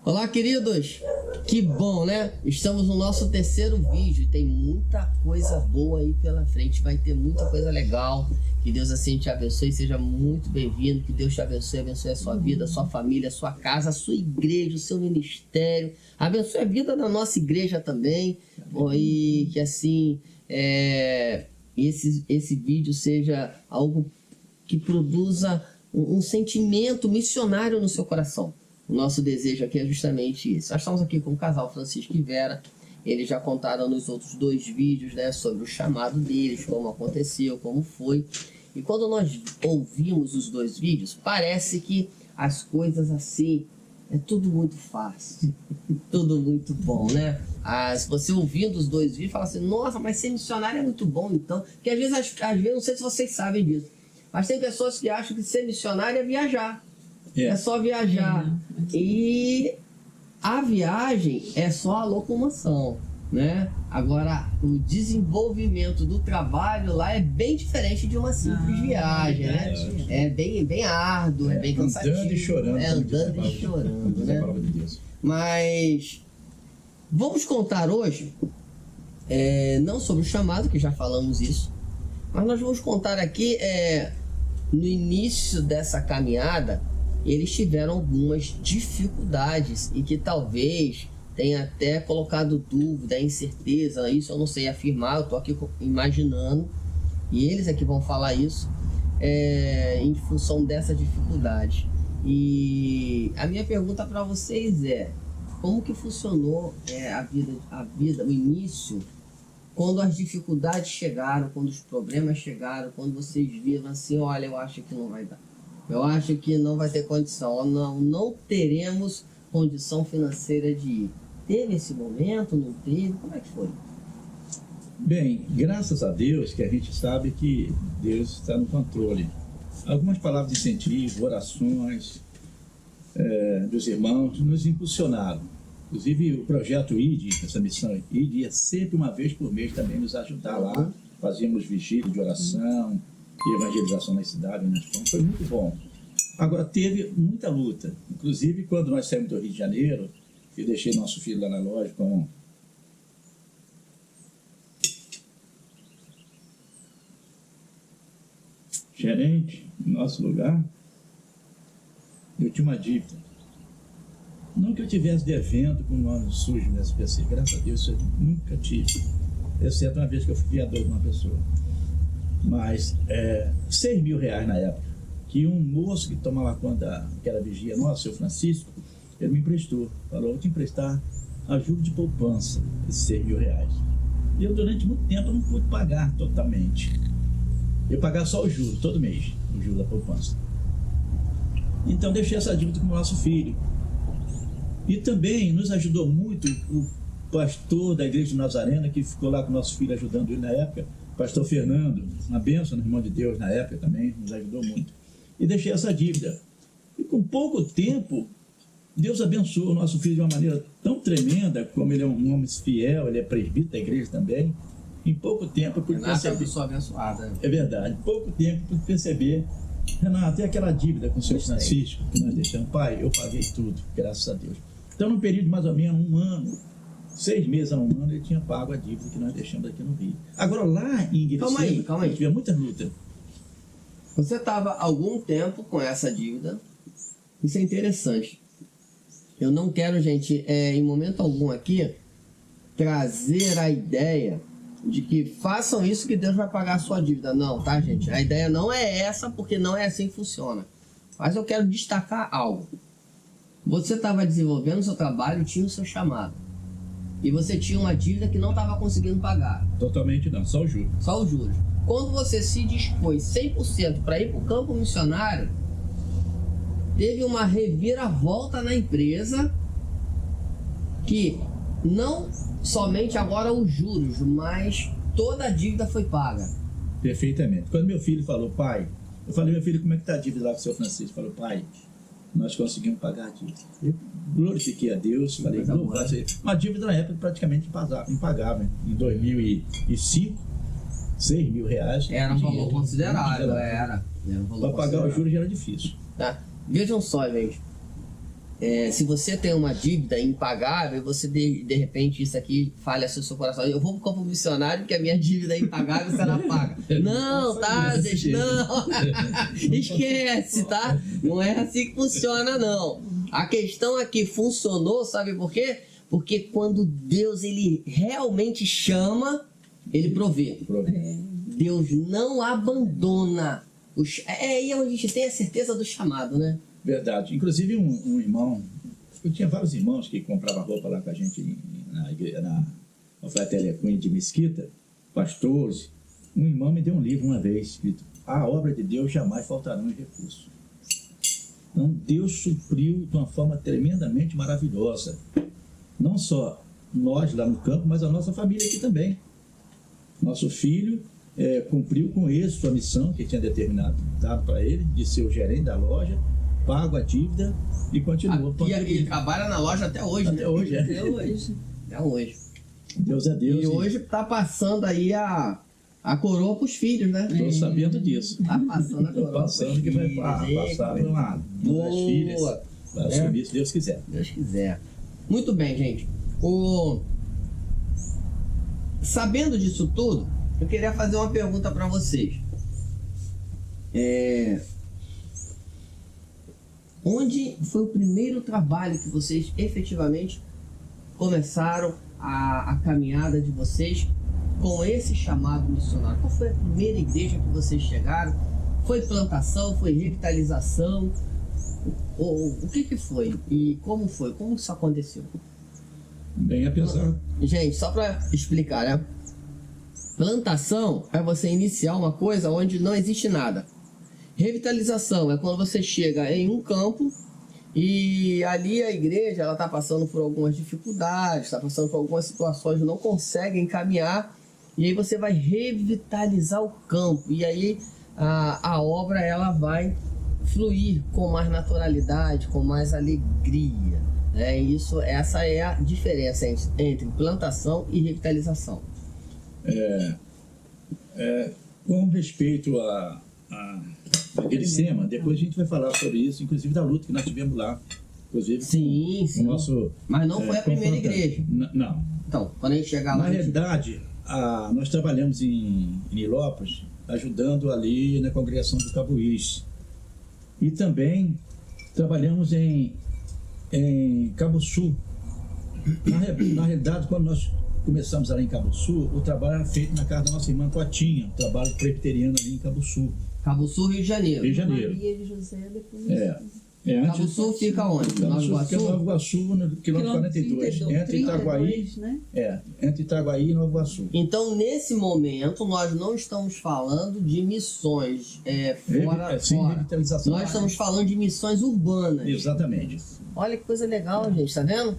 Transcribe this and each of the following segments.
Olá, queridos! Que bom, né? Estamos no nosso terceiro vídeo e tem muita coisa boa aí pela frente. Vai ter muita coisa legal. Que Deus assim te abençoe, seja muito bem-vindo. Que Deus te abençoe, abençoe a sua vida, a sua família, a sua casa, a sua igreja, o seu ministério. Abençoe a vida da nossa igreja também. E que assim, esse vídeo seja algo que produza um sentimento missionário no seu coração. O nosso desejo aqui é justamente isso. Nós estamos aqui com o casal Francisco e Vera. Eles já contaram nos outros 2 vídeos, né, sobre o chamado deles, como aconteceu, como foi. E quando nós ouvimos os 2 vídeos, parece que as coisas assim, é tudo muito fácil, tudo muito bom, né? Se você ouvindo os 2 vídeos, fala assim, nossa, mas ser missionário é muito bom então. Porque às vezes, não sei se vocês sabem disso, mas tem pessoas que acham que ser missionário é viajar. É só viajar. E a viagem é só a locomoção, né? Agora, o desenvolvimento do trabalho lá é bem diferente de uma simples viagem, né? É bem árduo, é bem cansativo. Andando e chorando. Andando e chorando, né? Mas vamos contar hoje, não sobre o chamado, que já falamos isso, mas nós vamos contar aqui, no início dessa caminhada, eles tiveram algumas dificuldades e que talvez tenha até colocado dúvida, incerteza, isso eu não sei afirmar, eu estou aqui imaginando, e eles é que vão falar isso, em função dessa dificuldade. E a minha pergunta para vocês é, como que funcionou a vida, o início, quando as dificuldades chegaram, quando os problemas chegaram, quando vocês viram assim, olha, eu acho que não vai dar. Eu acho que não vai ter condição, não teremos condição financeira de ir. Teve esse momento, não teve? Como é que foi? Bem, graças a Deus que a gente sabe que Deus está no controle. Algumas palavras de incentivo, orações dos irmãos nos impulsionaram. Inclusive o projeto ID, essa missão ID, ia sempre uma vez por mês também nos ajudar lá. Fazíamos vigília de oração, evangelização na cidade, foi muito bom. Agora, teve muita luta. Inclusive, quando nós saímos do Rio de Janeiro, eu deixei nosso filho lá na loja com gerente, no nosso lugar, eu tinha uma dívida. Não que eu tivesse devendo com o nome sujo no SPC, graças a Deus eu nunca tive, exceto uma vez que eu fui fiador de uma pessoa. Mas R$6.000 na época, que um moço que tomava conta daquela vigia nossa, o seu Francisco, ele me emprestou, falou, vou te emprestar a juros de poupança, esses R$6.000. E eu durante muito tempo não pude pagar totalmente. Eu pagava só o juros, todo mês, o juros da poupança. Então deixei essa dívida com o nosso filho. E também nos ajudou muito o pastor da igreja de Nazarena, que ficou lá com o nosso filho ajudando ele na época, pastor Fernando, uma bênção no irmão de Deus na época também, nos ajudou muito. E deixei essa dívida. E com pouco tempo, Deus abençoou o nosso filho de uma maneira tão tremenda, como ele é um homem fiel, ele é presbítero da igreja também. Em pouco tempo eu pude perceber. É uma pessoa abençoada. É verdade. Em pouco tempo eu pude perceber. Renato, tem aquela dívida com o seu Francisco que nós deixamos. Pai, eu paguei tudo, graças a Deus. Então, num período de mais ou menos 1 ano, 6 meses a 1 ano, ele tinha pago a dívida que nós deixamos aqui no Rio. Agora, lá em Igrejinha, calma aí. tivemos muita luta. Você estava há algum tempo com essa dívida. Isso é interessante. Eu não quero, gente, em momento algum aqui, trazer a ideia de que façam isso que Deus vai pagar a sua dívida. Não, tá, gente? A ideia não é essa, porque não é assim que funciona. Mas eu quero destacar algo. Você estava desenvolvendo o seu trabalho, tinha o seu chamado. E você tinha uma dívida que não estava conseguindo pagar. Totalmente não, só o juros. Só os juros. Quando você se dispôs 100% para ir para o campo missionário, teve uma reviravolta na empresa que não somente agora os juros, mas toda a dívida foi paga. Perfeitamente. Quando meu filho falou, pai, eu falei, meu filho, como é que está a dívida lá com o seu Francisco? Ele falou, pai, nós conseguimos pagar a dívida. Eu glorifiquei a Deus, falei, uma dívida na época praticamente impagável. Em 2005, R$6.000. Era um valor considerável, era um valor para pagar os juros já era difícil. Tá. Vejam só, gente. se você tem uma dívida impagável, você de repente isso aqui falha no seu coração. Eu vou pro campo missionário porque a minha dívida é impagável, será paga. Não, tá, gente, não. Esquece, tá? Não é assim que funciona, não. A questão aqui funcionou, sabe por quê? Porque quando Deus ele realmente chama, ele provê. Deus não abandona. E a gente tem a certeza do chamado, né? Verdade. Inclusive um irmão, eu tinha vários irmãos que compravam roupa lá com a gente na Fratélia Cunha de Mesquita, pastores. Um irmão me deu um livro uma vez escrito: a obra de Deus jamais faltará em recursos. Então Deus supriu de uma forma tremendamente maravilhosa. Não só nós lá no campo, mas a nossa família aqui também. Nosso filho cumpriu com êxito a missão que tinha dado para ele, de ser o gerente da loja, pago a dívida e continuou. E trabalha na loja até hoje, até né? Hoje, é. Até hoje. Até hoje. Deus é Deus. E hoje está passando aí a coroa para os filhos, né? Estou sabendo disso. Está passando a coroa. Passando que vai passar para uma das filhas. Vai assumir, se Deus quiser. Deus quiser. Muito bem, gente. Sabendo disso tudo, eu queria fazer uma pergunta para vocês. Onde foi o primeiro trabalho que vocês efetivamente começaram a caminhada de vocês com esse chamado missionário? Qual foi a primeira igreja que vocês chegaram? Foi plantação? Foi revitalização? O que foi? E como foi? Como isso aconteceu? Bem apesar. Gente, só para explicar, né? Plantação é você iniciar uma coisa onde não existe nada. Revitalização é quando você chega em um campo e ali a igreja ela está passando por algumas dificuldades, está passando por algumas situações, não consegue encaminhar, e aí você vai revitalizar o campo, e aí a obra ela vai fluir com mais naturalidade, com mais alegria. Essa é a diferença entre plantação e revitalização. Com respeito a Iracema, depois a gente vai falar sobre isso, inclusive da luta que nós tivemos lá. Inclusive, sim. Mas não foi a primeira igreja. Não. Então, quando a gente chegar lá... Na realidade, nós trabalhamos em Nilópolis, ajudando ali na congregação do Cabuís. E também trabalhamos em Cabo Sul. Na realidade, quando nós começamos ali em Cabo Sul, o trabalho era feito na casa da nossa irmã Cotinha, um trabalho presbiteriano ali em Cabo Sul. Cabo Sul, Rio de Janeiro. Rio de Janeiro. Maria de José, depois... Cabo Sul fica onde? Cabo Sul fica em Nova Iguaçu, no quilômetro 42. Entre Itaguaí, né? Entre Itaguaí e Nova Iguaçu. Então, nesse momento, nós não estamos falando de missões fora. Revitalização. Nós estamos falando de missões urbanas. Exatamente. Olha que coisa legal, gente, tá vendo?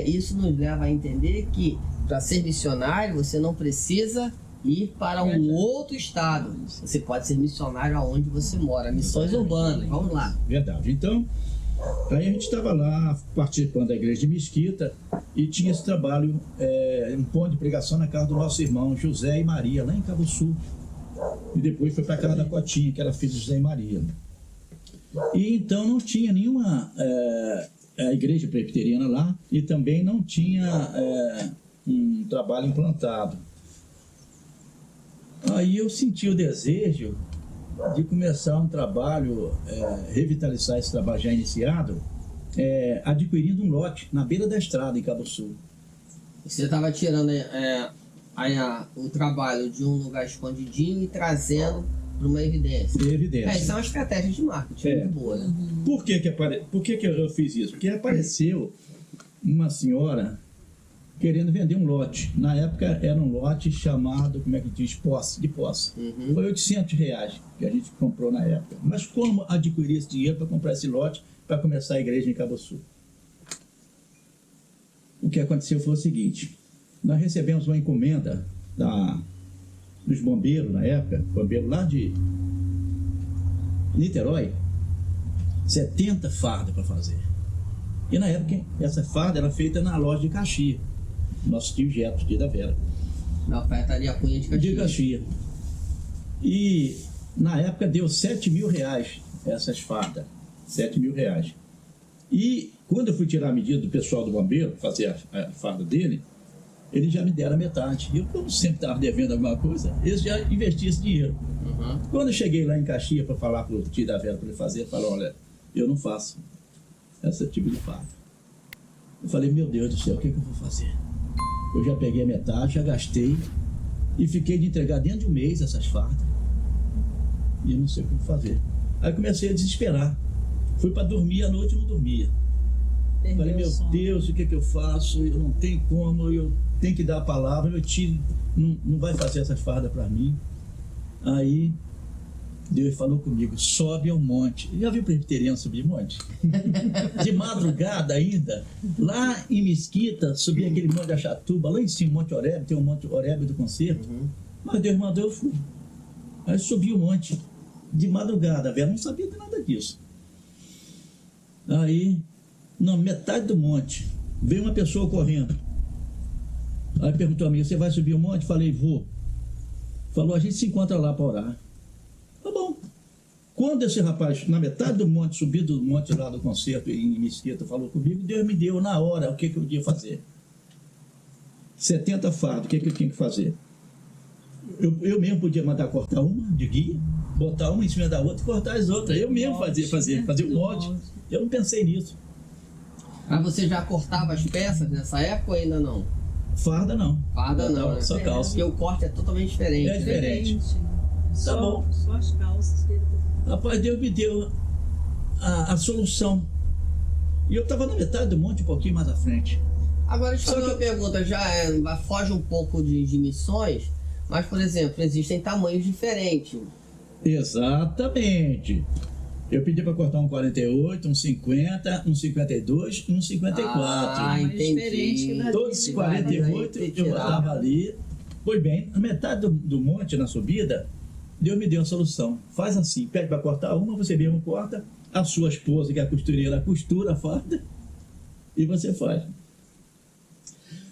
Isso nos leva a entender que para ser missionário você não precisa ir para um outro estado. Você pode ser missionário aonde você mora. Missões urbanas. Vamos lá. Verdade. Então, aí a gente estava lá participando da igreja de Mesquita e tinha esse trabalho, um ponto de pregação na casa do nosso irmão José e Maria, lá em Cabo Sul. E depois foi para a casa da Cotinha, que era filha de José e Maria. E então não tinha nenhuma igreja presbiteriana lá e também não tinha um trabalho implantado. Aí eu senti o desejo de começar um trabalho, revitalizar esse trabalho já iniciado, adquirindo um lote na beira da estrada em Cabo Sul. Você estava tirando o trabalho de um lugar escondidinho e trazendo para uma evidência. Isso é uma estratégia de marketing muito boa, né? Por que eu fiz isso? Porque apareceu uma senhora querendo vender um lote. Na época era um lote chamado, como é que diz? Posse. Uhum. Foi R$800 que a gente comprou na época. Mas como adquirir esse dinheiro para comprar esse lote para começar a igreja em Cabo Sul? O que aconteceu foi o seguinte: nós recebemos uma encomenda dos bombeiros na época, bombeiros lá de Niterói, 70 fardas para fazer. E na época essa farda era feita na loja de Caxias. Nosso tio Geto, tio da Vera. Na ofertaria Cunha de Caxias. E na época deu R$7.000 essas fardas. R$7.000. E quando eu fui tirar a medida do pessoal do bombeiro, fazer a farda dele, eles já me deram a metade. Eu, como sempre estava devendo alguma coisa, eles já investiam esse dinheiro. Uhum. Quando eu cheguei lá em Caxias para falar para o tio da Vera para ele fazer, ele falou, olha, eu não faço esse tipo de farda. Eu falei, meu Deus do céu, o que eu vou fazer? Eu já peguei a metade, já gastei e fiquei de entregar dentro de um mês essas fardas. E eu não sei o que vou fazer. Aí comecei a desesperar. Fui para dormir, à noite eu não dormia. Falei, meu Deus, o que eu faço? Eu não tenho como, eu tenho que dar a palavra, meu tio não vai fazer essas fardas para mim. Aí Deus falou comigo, sobe ao monte. Já viu o presbiteriano subir monte? De madrugada ainda, lá em Mesquita, subi aquele monte de Achatuba, lá em cima, Monte Horebe, tem um Monte Horebe do Concerto. Mas Deus mandou, eu fui. Aí subi o monte, de madrugada, a Vera não sabia de nada disso. Aí, na metade do monte, veio uma pessoa correndo. Aí perguntou a mim, você vai subir o monte? Falei, vou. Falou, a gente se encontra lá para orar. Tá bom. Quando esse rapaz, na metade do monte, subiu do monte lá do Concerto, em Mesquita, falou comigo, Deus me deu na hora o que eu ia fazer. 70 fardos, o que eu tinha que fazer? Eu mesmo podia mandar cortar uma de guia, botar uma em cima da outra e cortar as outras. Eu mesmo fazer o molde. Eu não pensei nisso. Mas você já cortava as peças nessa época ou ainda não? Farda não. Farda não, né? Só calça. Porque o corte é totalmente diferente. É diferente. Tá bom. Só as calças que ele... Rapaz, Deus me deu a solução. E eu estava na metade do monte, um pouquinho mais à frente. Agora, deixa eu fazer uma pergunta, foge um pouco de missões, mas, por exemplo, existem tamanhos diferentes. Exatamente. Eu pedi para cortar um 48, um 50, um 52 e um 54. Ah, entendi. Todos os 48 eu botava ali. Pois bem, na metade do monte, na subida, Deus me deu a solução. Faz assim, pede para cortar uma, você mesmo corta, a sua esposa, que é a costureira, costura a farda e você faz.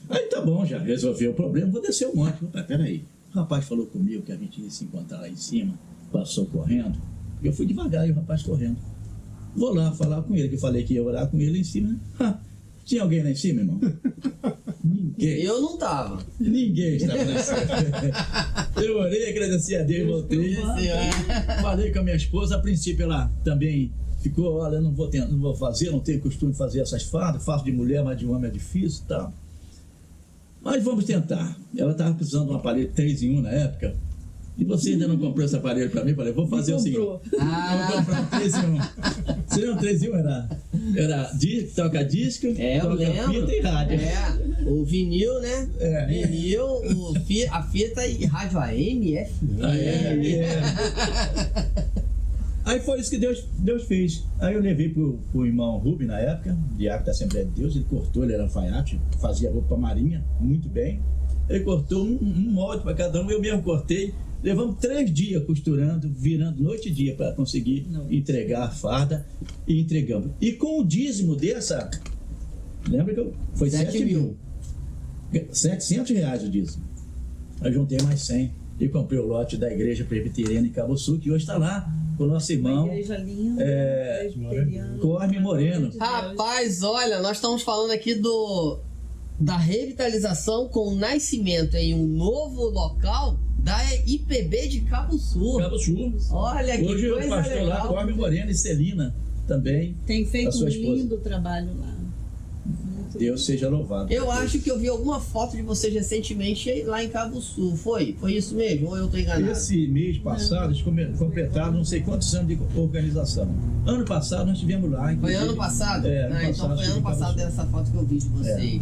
Aí tá bom, já resolveu o problema, vou descer o monte. Opa, peraí, o rapaz falou comigo que a gente ia se encontrar lá em cima, passou correndo, eu fui devagar e o rapaz correndo. Vou lá falar com ele, que eu falei que ia orar com ele em cima. Tinha alguém lá em cima, irmão? Ninguém. Eu não tava. Ninguém estava lá em cima. Eu orei, agradeci a Deus, voltei. Falei com a minha esposa, a princípio ela também ficou, olha, não vou fazer, não tenho costume de fazer essas fardas, faço de mulher, mas de homem é difícil e tal. Mas vamos tentar. Ela estava precisando de um aparelho 3 em 1 na época. E você ainda não comprou esse aparelho para mim? Falei, vou fazer o seguinte. Vou comprar um 3 em 1. Seria um 3 em 1, era toca-disco, toca-fita e rádio. O vinil, né? Vinil, a fita e rádio AM, FM. Aí foi isso que Deus fez. Aí eu levei pro irmão Rubem, na época, diácono da Assembleia de Deus, ele cortou, ele era alfaiate, fazia roupa pra marinha, muito bem. Ele cortou um molde para cada um, eu mesmo cortei. Levamos 3 dias costurando, virando noite e dia para conseguir entregar a farda e entregamos. E com o dízimo dessa, lembra que foi 7 mil. 700 reais o dízimo. Aí juntei mais 100 e comprei o lote da igreja presbiteriana em Cabo Sul, que hoje está lá com o nosso irmão. Uma igreja linda, Corme Moreno. Rapaz, olha, nós estamos falando aqui da revitalização com o nascimento em um novo local da IPB de Cabo Sul. Cabo Sul. Olha que hoje coisa o pastor legal. lá, Corme Moreno e Celina também. Tem feito sua um esposa. lindo trabalho lá. Deus seja louvado. Eu acho que eu vi alguma foto de vocês recentemente lá em Cabo Sul. Foi isso mesmo? Ou eu estou enganado? Esse mês passado, eles completaram não sei quantos anos de organização. Ano passado nós estivemos lá. Foi ano passado? Então foi ano passado dessa foto que eu vi de vocês.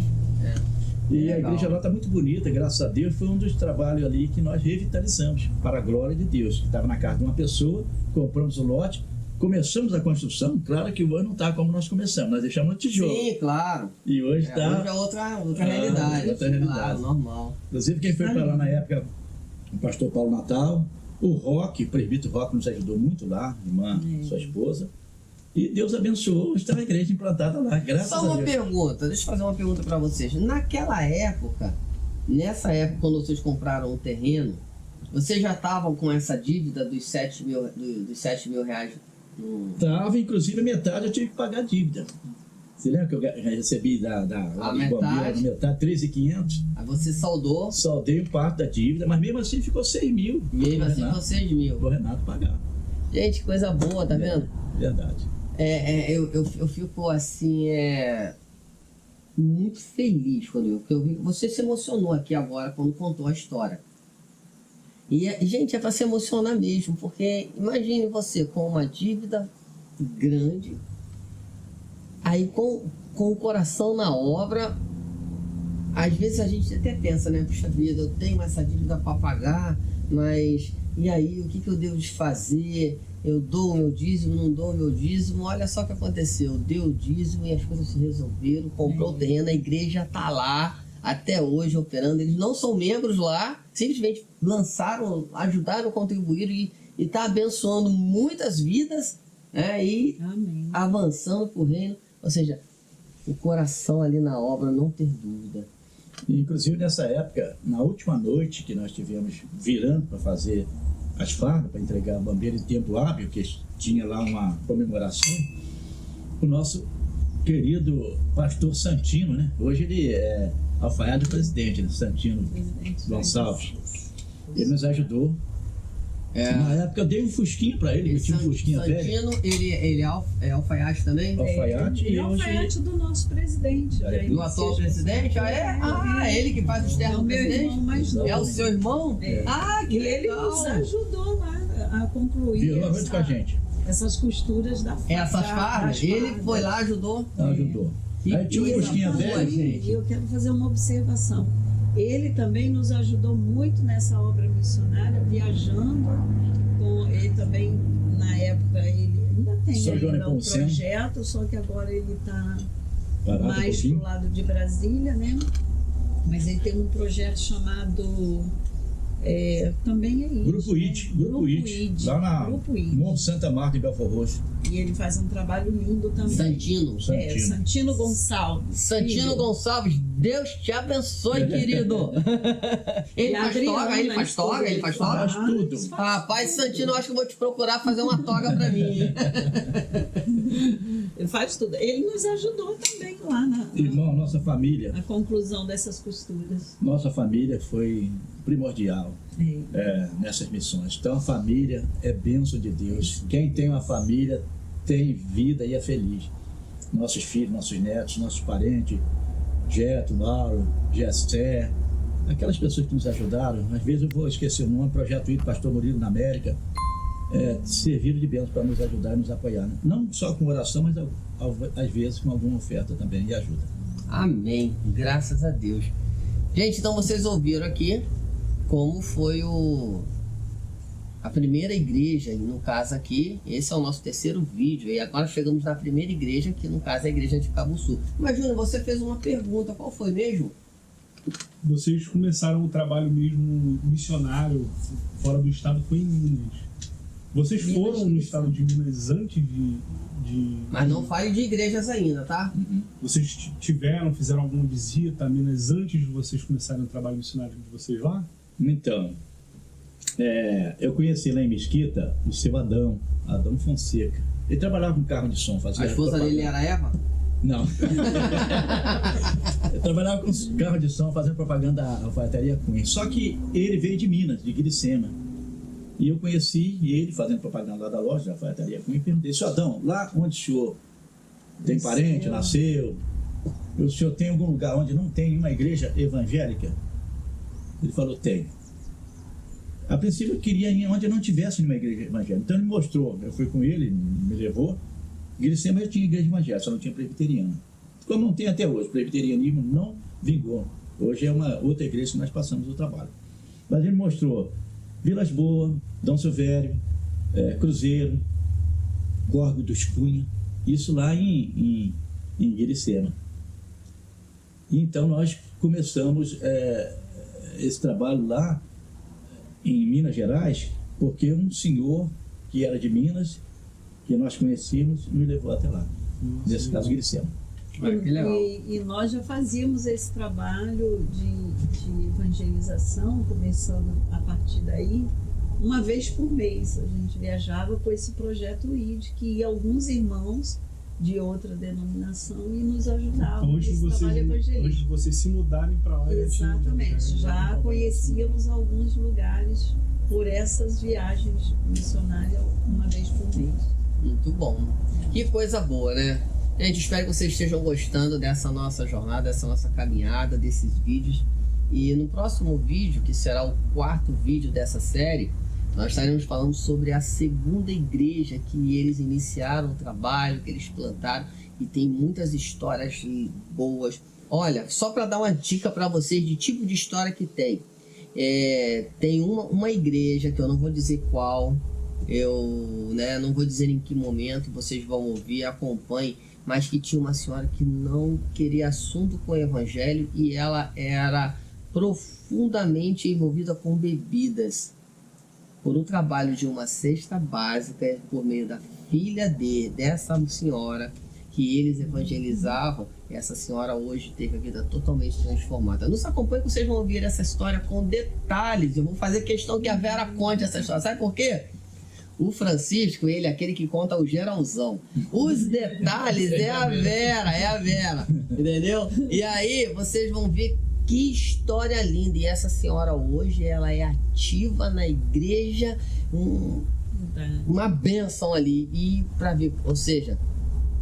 E legal. A igreja lá está muito bonita, graças a Deus. Foi um dos trabalhos ali que nós revitalizamos, para a glória de Deus. Estava na casa de uma pessoa, compramos o lote, começamos a construção. Claro que o ano não está como nós começamos, nós deixamos no tijolo. Sim, claro. E hoje está. Hoje é outra realidade. Outra realidade. Claro, normal. Inclusive, quem foi para lá na época, o pastor Paulo Natal, o Roque, o presbítero Roque nos ajudou muito lá, irmã, sua esposa. E Deus abençoou, está a igreja implantada lá, graças a Deus. Só uma pergunta, deixa eu fazer uma pergunta para vocês. Naquela época, nessa época, quando vocês compraram o terreno, vocês já estavam com essa dívida dos 7 mil reais? Estava, inclusive, a metade eu tive que pagar a dívida. Você lembra que eu recebi da metade. Metade, 3.500? Aí você saldou. Saldei um parte da dívida, mas mesmo assim ficou 6 mil. Mesmo assim ficou 6 mil. O Renato pagar. Gente, coisa boa, tá vendo? Verdade. Eu fico assim, muito feliz quando eu vi. Você se emocionou aqui agora quando contou a história. E, gente, é para se emocionar mesmo, porque imagine você com uma dívida grande, aí com o coração na obra. Às vezes a gente até pensa, né? Puxa vida, eu tenho essa dívida para pagar, mas e aí, o que eu devo de fazer? Eu dou o meu dízimo, não dou o meu dízimo? Olha só o que aconteceu, deu o dízimo e as coisas se resolveram, comprou o terreno, a igreja está lá até hoje operando. Eles não são membros lá, simplesmente lançaram, ajudaram, contribuíram e está abençoando muitas vidas, né? E Amém. avançando para o reino. Ou seja, o coração ali na obra, não ter dúvida. Inclusive nessa época, na última noite que nós tivemos virando para fazer as fardas, para entregar a bandeira em tempo hábil, que tinha lá uma comemoração, o nosso querido pastor Santino, né? Hoje ele é alfaiate presidente, né? Santino Gonçalves. Ele nos ajudou. Na época eu dei um fusquinha para ele, eu tinha um fusquinha velho. Santino, ele é alfaiate também? Alfaiate. Ele é alfaiate do nosso presidente. Do atual presidente? É ele que faz os ternos do presidente? Mais novo. É o seu irmão? Que Ele legal! nos ajudou lá a concluir Virou a noite com a gente. essas costuras da farda. Essas fardas? Ele foi lá, ajudou? Ajudou. Aí tinha um fusquinha velho. gente. E eu quero fazer uma observação. Ele também nos ajudou muito nessa obra missionária, viajando. Ele também, na época, ele ainda tem ainda um projeto, só que agora ele está mais pro lado de Brasília, né? Mas ele tem um projeto chamado também é isso. Grupo IT, lá na Monte Santa Marta, em Belfort Roxo. E ele faz um trabalho lindo também. Santino Gonçalves. Santino Gonçalves, Deus te abençoe, querido. Ele faz toga? Faz tudo. Rapaz, Santino, eu acho que eu vou te procurar fazer uma toga pra mim. Ele faz tudo. Ele nos ajudou também lá Irmão, nossa família. A conclusão dessas costuras. Nossa família foi primordial nessas missões. Então a família é bênção de Deus. Quem tem uma família tem vida e é feliz. Nossos filhos, nossos netos, nossos parentes, Geto, Lauro, Gessé, aquelas pessoas que nos ajudaram. Às vezes eu vou esquecer o nome, Projeto I, Pastor Murilo na América, serviram de bênção para nos ajudar e nos apoiar, né? Não só com oração, mas às vezes com alguma oferta também e ajuda. Amém, graças a Deus. Gente, então vocês ouviram aqui como foi a primeira igreja, no caso aqui, esse é o nosso terceiro vídeo, e agora chegamos na primeira igreja, que no caso é a igreja de Cabo Sul. Mas, Júnior, você fez uma pergunta, qual foi mesmo? Vocês começaram o trabalho mesmo missionário fora do estado, foi em Minas. Vocês foram no estado de Minas antes de... Mas não fale de igrejas ainda, tá? Vocês fizeram alguma visita a Minas antes de vocês começarem o trabalho missionário de vocês lá? Então, eu conheci lá em Mesquita o seu Adão Fonseca. Ele trabalhava com carro de som. A esposa dele era Eva? Não. Eu trabalhava com carro de som, fazendo propaganda da alfaiataria Cunha. Só que ele veio de Minas, de Guiricema. E eu conheci ele fazendo propaganda lá da loja da alfaiataria Cunha e perguntei: senhor Adão, lá onde o senhor tem parente, nasceu, o senhor tem algum lugar onde não tem uma igreja evangélica? Ele falou: tem. A princípio eu queria ir onde não tivesse uma igreja evangélica. Então ele me mostrou, eu fui com ele, me levou. Guiricema já tinha igreja evangélica, só não tinha presbiteriana. Como não tem até hoje, o presbiterianismo não vingou. Hoje é uma outra igreja que nós passamos o trabalho. Mas ele mostrou Vilas Boas, Dom Silvério, Cruzeiro, Córrego dos Cunha, isso lá em Guiricema. E então nós começamos esse trabalho lá em Minas Gerais, porque um senhor que era de Minas, que nós conhecíamos, me levou até lá. Nesse caso, Guiricema. E nós já fazíamos esse trabalho de evangelização, começando a partir daí, uma vez por mês. A gente viajava com esse projeto ID, que alguns irmãos de outra denominação e nos ajudavam Então, nesse trabalho antes evangelístico. de vocês se mudarem para lá, Exatamente, já conhecíamos alguns lugares por essas viagens missionárias uma vez por mês. Muito bom. Que coisa boa, né? Gente, espero que vocês estejam gostando dessa nossa jornada, dessa nossa caminhada, desses vídeos. E no próximo vídeo, que será o 4º vídeo dessa série, nós estaremos falando sobre a segunda igreja que eles iniciaram o trabalho, que eles plantaram. E tem muitas histórias boas. Olha, só para dar uma dica para vocês de tipo de história que tem. Tem uma igreja, que eu não vou dizer qual, não vou dizer em que momento, vocês vão ouvir, acompanhem, mas que tinha uma senhora que não queria assunto com o evangelho e ela era profundamente envolvida com bebidas. Por um trabalho de uma cesta básica, por meio da filha dessa senhora, que eles evangelizavam, essa senhora hoje teve a vida totalmente transformada. Nos acompanhe que vocês vão ouvir essa história com detalhes. Eu vou fazer questão que a Vera conte essa história. Sabe por quê? O Francisco, ele é aquele que conta o geralzão. Os detalhes é a Vera. Entendeu? E aí vocês vão ver que história linda. E essa senhora hoje, ela é ativa na igreja, uma bênção ali. E para ver, ou seja,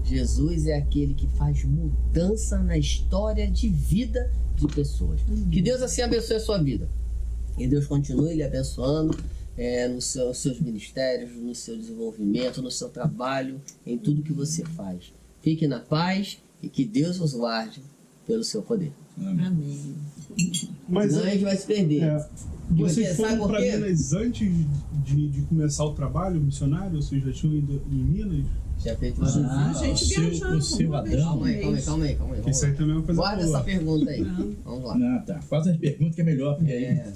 Jesus é aquele que faz mudança na história de vida de pessoas. Que Deus assim abençoe a sua vida. E Deus continue lhe abençoando nos seus ministérios, no seu desenvolvimento, no seu trabalho, em tudo que você faz. Fique na paz e que Deus os guarde pelo seu poder. Amém. Mas senão a gente vai se perder. Vocês sabe foram por para quê? Minas antes de começar o trabalho missionário? Vocês já tinham ido em Minas? Já feito uma A gente viajava uma vez por mês. Calma aí. Isso aí também é uma coisa Guarda boa. essa pergunta aí. Vamos lá. Tá. Faz as perguntas que é melhor. Porque aí